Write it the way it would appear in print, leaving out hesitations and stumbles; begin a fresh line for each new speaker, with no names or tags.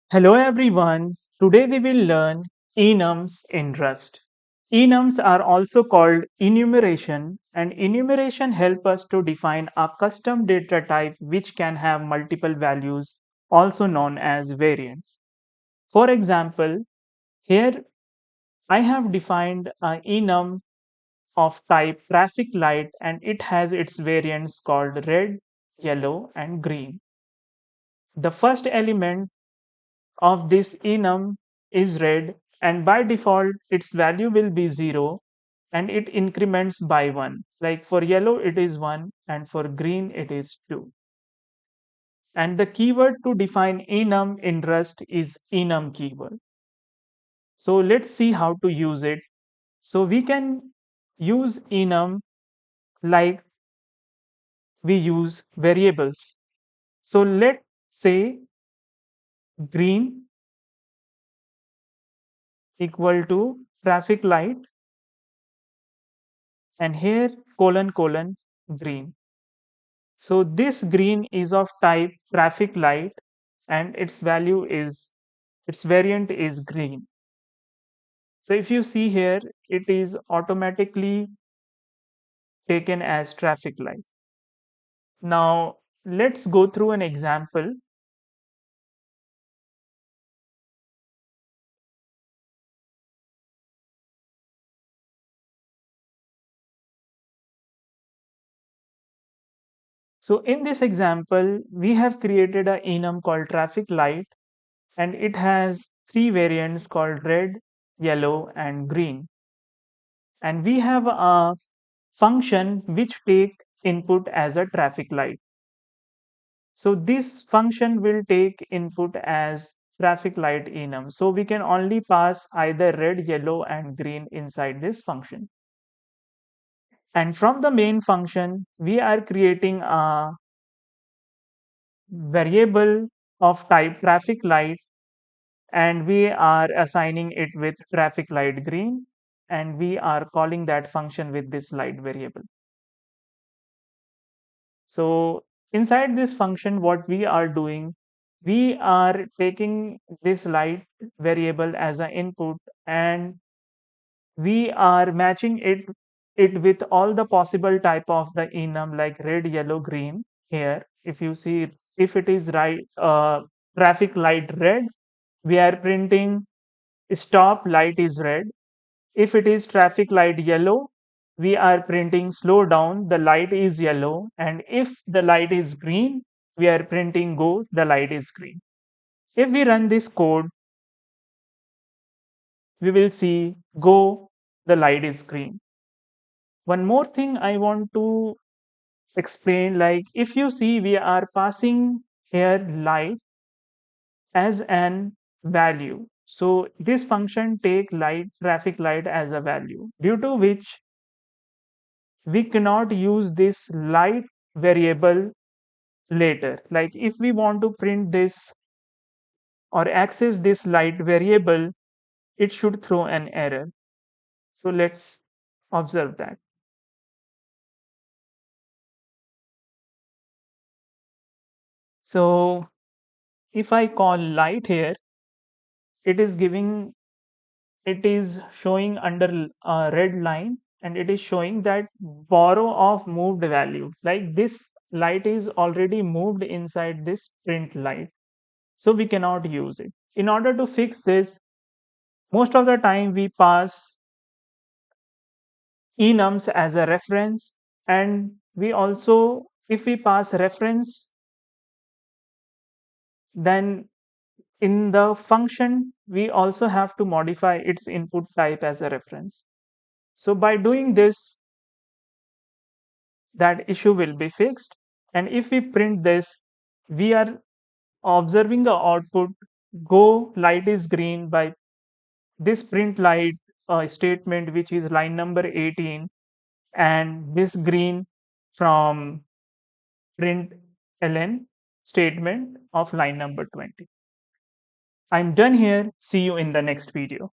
Hello everyone. Today we will learn enums in Rust. Enums are also called enumeration, and enumeration help us to define a custom data type which can have multiple values, also known as variants. For example, here I have defined an enum of type traffic light, and it has its variants called red, yellow, and green. The first element of this enum is red, and by default its value will be 0, and it increments by 1. Like for yellow it is 1 and for green it is 2. And the keyword to define enum in Rust is enum keyword. So let's see how to use it. So we can use enum like we use variables. So let's say green equal to traffic light, and here colon colon green. So this green is of type traffic light, and its variant is green. So if you see here, it is automatically taken as traffic light. Now let's go through an example. So in this example, we have created an enum called traffic light, and it has three variants called red, yellow, and green. And we have a function which take input as a traffic light. So this function will take input as traffic light enum. So we can only pass either red, yellow, and green inside this function. And from the main function, we are creating a variable of type traffic light, and we are assigning it with traffic light green, and we are calling that function with this light variable. So inside this function, what we are doing, we are taking this light variable as an input, and we are matching it with all the possible type of the enum like red, yellow, green. Here, if you see, if it is traffic light red, we are printing stop light is red. If it is traffic light yellow, we are printing slow down, the light is yellow. And if the light is green, we are printing go, the light is green. If we run this code, we will see go, the light is green. One more thing I want to explain, like if you see, we are passing here light as an value. So this function take light, traffic light as a value, due to which we cannot use this light variable later. Like if we want to print this or access this light variable, it should throw an error. So let's observe that. So if I call light here, it is giving, it is showing under a red line, and it is showing that borrow of moved value. Like this light is already moved inside this print light, so we cannot use it. In order to fix this, most of the time we pass enums as a reference, and we also, if we pass reference, then in the function we also have to modify its input type as a reference. So by doing this, that issue will be fixed. And if we print this, we are observing the output go light is green by this print light statement, which is line number 18, and this green from print ln statement of line number 20. I'm done here. See you in the next video.